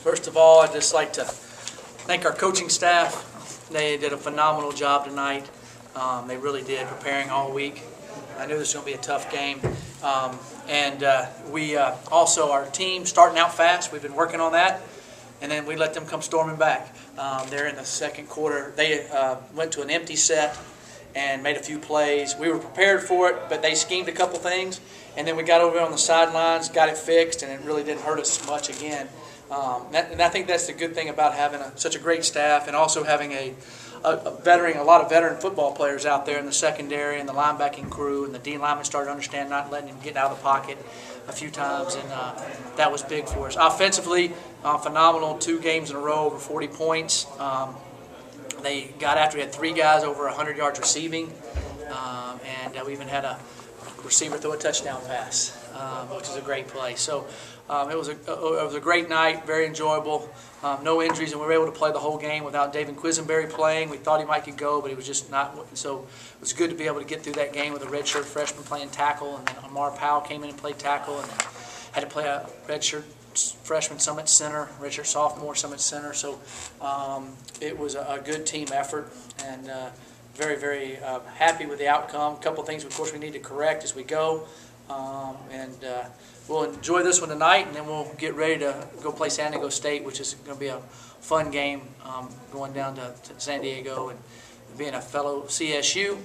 First of all, I'd just like to thank our coaching staff. They did a phenomenal job tonight. They really did, preparing all week. I knew this was going to be a tough game. We also, our team, starting out fast. We've been working on that. And then we let them come storming back. There in the second quarter, they went to an empty set and made a few plays. We were prepared for it, but they schemed a couple things. And then we got over on the sidelines, got it fixed, and it really didn't hurt us much again. And I think that's the good thing about having such a great staff, and also having a lot of veteran football players out there in the secondary and the linebacking crew, and the D linemen started to understand not letting him get out of the pocket a few times, and that was big for us. Offensively, phenomenal, 2 games in a row over 40 points. They got after. We had 3 guys over 100 yards receiving, and we even had a receiver throw a touchdown pass, which is a great play. So it was a great night, very enjoyable. No injuries, and we were able to play the whole game without David Quisenberry playing. We thought he might could go, but he was just not. So it was good to be able to get through that game with a redshirt freshman playing tackle, and then Amar Powell came in and played tackle, and then had to play a redshirt freshman Summit center, redshirt sophomore Summit center. So it was a good team effort, and very, very happy with the outcome. A couple things, of course, we need to correct as we go, we'll enjoy this one tonight, and then we'll get ready to go play San Diego State, which is going to be a fun game, going down to San Diego and being a fellow CSU.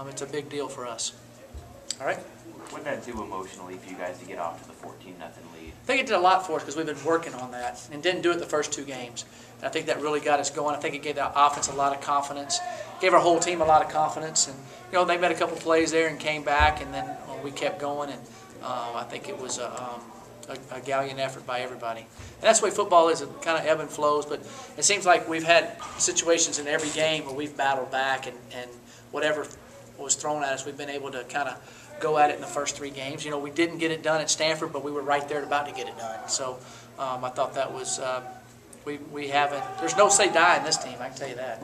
It's a big deal for us. All right. What did that do emotionally for you guys to get off to the 14-0 lead? I think it did a lot for us because we've been working on that and didn't do it the first 2 games. And I think that really got us going. I think it gave the offense a lot of confidence, gave our whole team a lot of confidence. And they made a couple plays there and came back, and then we kept going. And I think it was a gallant effort by everybody. And that's the way football is. It kind of ebb and flows, but it seems like we've had situations in every game where we've battled back, and whatever was thrown at us, we've been able to kind of go at it in the first 3 games. We didn't get it done at Stanford, but we were right there about to get it done. So I thought that was, we haven't, there's no say die in this team, I can tell you that.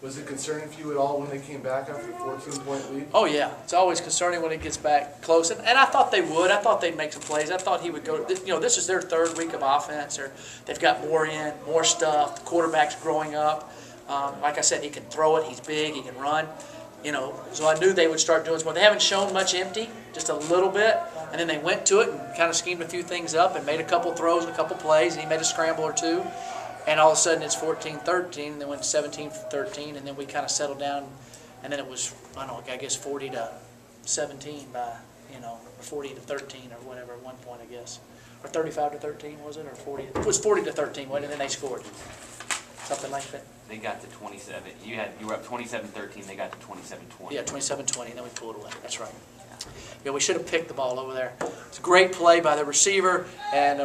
Was it concerning for you at all when they came back after a 14-point lead? Oh, yeah. It's always concerning when it gets back close. And I thought they would. I thought they'd make some plays. I thought he would go. This is their 3rd week of offense. They've got more in, more stuff. The quarterback's growing up. Like I said, he can throw it. He's big. He can run. So I knew they would start doing some more. They haven't shown much empty, just a little bit. And then they went to it and kind of schemed a few things up and made a couple throws and a couple plays, and he made a scramble or 2. And all of a sudden it's 14-13, and then went 17-13, and then we kind of settled down, and then it was, I don't know, I guess 40-17 by, 40-13 or whatever at one point, I guess. Or 35-13, was it? Or 40? It was 40-13, and then they scored. Something like that. They got to 27. You were up 27-13. They got to 27-20. Yeah, 27-20, and then we pulled away. That's right. Yeah, we should have picked the ball over there. It's a great play by the receiver, and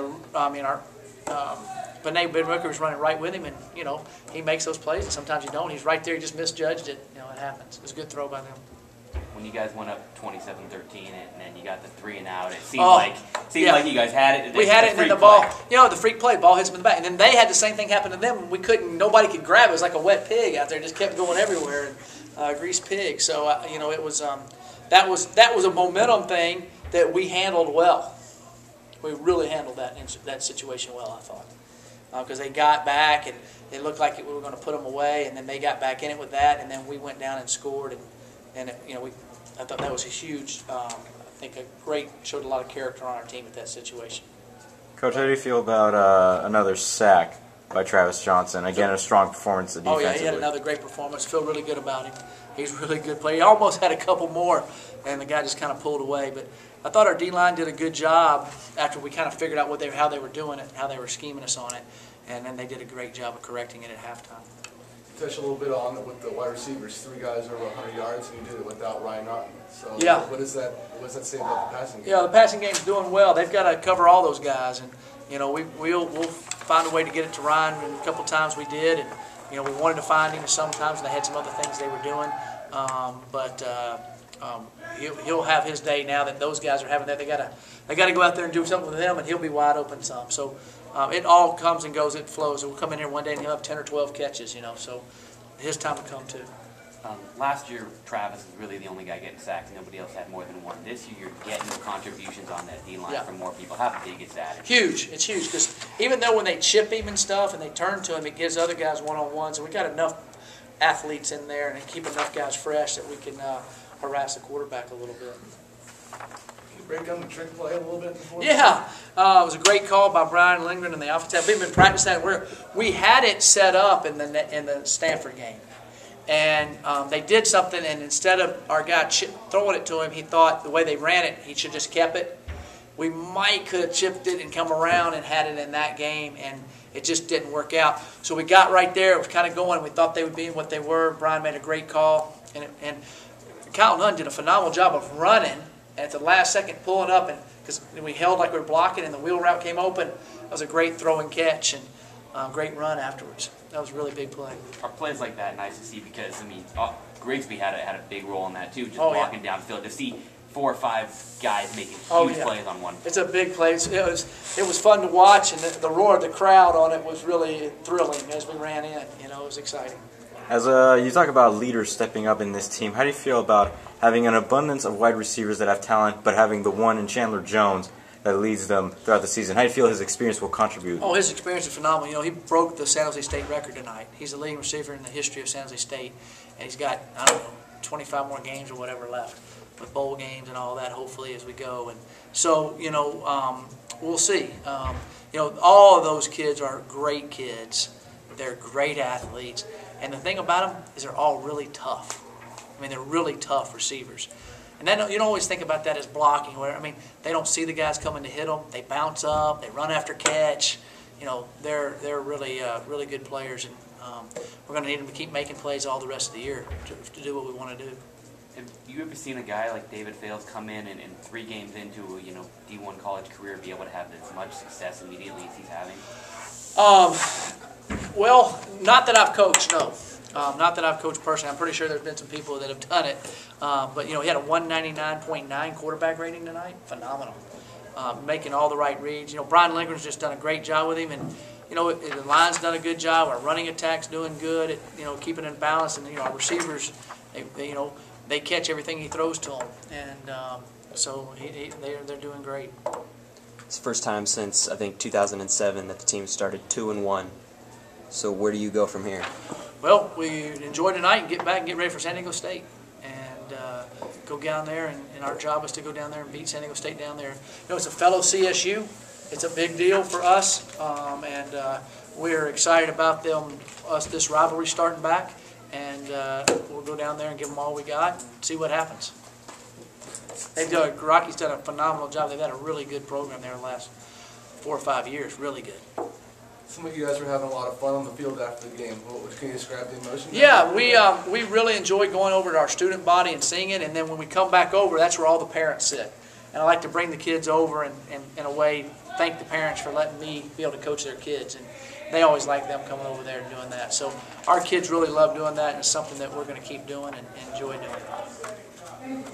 Benet Benwicker was running right with him, and he makes those plays, and sometimes you don't. He's right there. He just misjudged it. It happens. It was a good throw by them. When you guys went up 27-13, and then you got the 3 and out, it seemed like you guys had it. We had it, and then the ball, the freak play, ball hits them in the back, and then they had the same thing happen to them. We couldn't. Nobody could grab it. It was like a wet pig out there. It just kept going everywhere, and greased pig. So it was that was a momentum thing that we handled well. We really handled that situation well, I thought. Because they got back, and it looked like we were going to put them away, and then they got back in it with that, and then we went down and scored, and I thought that was a huge, showed a lot of character on our team at that situation. Coach, how do you feel about another sack by Travis Johnson? Again, a strong performance defensively. Oh yeah, he had another great performance. Feel really good about him. He's a really good player. He almost had a couple more, and the guy just kind of pulled away, but I thought our D-line did a good job after we kind of figured out how they were doing it, how they were scheming us on it, and then they did a great job of correcting it at halftime. Touch a little bit on it with the wide receivers, 3 guys over 100 yards, and you did it without Ryan Naughton. So yeah. What does that say about the passing game? Yeah, the passing game's doing well. They've got to cover all those guys, and we'll find a way to get it to Ryan. And a couple times we did, and we wanted to find him sometimes, and they had some other things they were doing, he'll have his day now that those guys are having that. They got to go out there and do something with him, and he'll be wide open some. So it all comes and goes, it flows. We'll come in here one day and he'll have 10 or 12 catches, so his time will come too. Last year, Travis was really the only guy getting sacks. Nobody else had more than one. This year, you're getting contributions on that D-line from more people. How big is that? Huge. It's huge because even though when they chip him and stuff and they turn to him, it gives other guys one-on-ones. And we got enough athletes in there and keep enough guys fresh that we can harass the quarterback a little bit. Can you break down the trick play a little bit before? Yeah. It was a great call by Brian Lindgren and the offense. We've been practicing that. We had it set up in the Stanford game. And they did something, and instead of our guy throwing it to him, he thought the way they ran it, he should just kept it. We could have chipped it and come around and had it in that game, and it just didn't work out. So we got right there. It was kind of going. We thought they would be what they were. Brian made a great call, and Kyle Nunn did a phenomenal job of running, and at the last second pulling up, and because we held like we were blocking, and the wheel route came open. That was a great throw and catch, and great run afterwards. That was a really big play. Are plays like that nice to see? Because, I mean, Grigsby had a big role in that, too, just walking downfield. To see 4 or 5 guys making huge plays on one. It's a big play. It was fun to watch, and the roar of the crowd on it was really thrilling as we ran in. You know, it was exciting. As you talk about leaders stepping up in this team, how do you feel about having an abundance of wide receivers that have talent, but having the one in Chandler Jones that leads them throughout the season? How do you feel his experience will contribute? Oh, his experience is phenomenal. You know, he broke the San Jose State record tonight. He's the leading receiver in the history of San Jose State, and he's got, I don't know, 25 more games or whatever left with bowl games and all that, hopefully, as we go. And so, you know, we'll see. You know, all of those kids are great kids. They're great athletes. And the thing about them is they're all really tough. I mean, they're really tough receivers. And then you don't always think about that as blocking. Where I mean, they don't see the guys coming to hit them. They bounce up. They run after catch. You know, they're really really good players, and we're going to need them to keep making plays all the rest of the year to do what we want to do. Have you ever seen a guy like David Fales come in and 3 games into a D1 college career be able to have as much success immediately as he's having? Well, not that I've coached, no. Not that I've coached personally. I'm pretty sure there's been some people that have done it. But, you know, he had a 199.9 quarterback rating tonight. Phenomenal. Making all the right reads. You know, Brian Lindgren's just done a great job with him. And, you know, the line's done a good job. Our running attack's doing good at, you know, keeping it in balance. And, you know, our receivers, they catch everything he throws to them. And so they're doing great. It's the first time since, I think, 2007 that the team started 2-1. So where do you go from here? Well, we enjoy tonight and get back and get ready for San Diego State. And go down there, and our job is to go down there and beat San Diego State down there. You know, it's a fellow CSU. It's a big deal for us, and we're excited about this rivalry starting back. And we'll go down there and give them all we got and see what happens. Rocky's done a phenomenal job. They've had a really good program there the last 4 or 5 years. Really good. Some of you guys were having a lot of fun on the field after the game. Can you describe the emotion? Yeah, we really enjoyed going over to our student body and seeing it, and then when we come back over, that's where all the parents sit. And I like to bring the kids over and in a way, thank the parents for letting me be able to coach their kids. And they always like them coming over there and doing that. So our kids really love doing that, and it's something that we're going to keep doing and enjoy doing.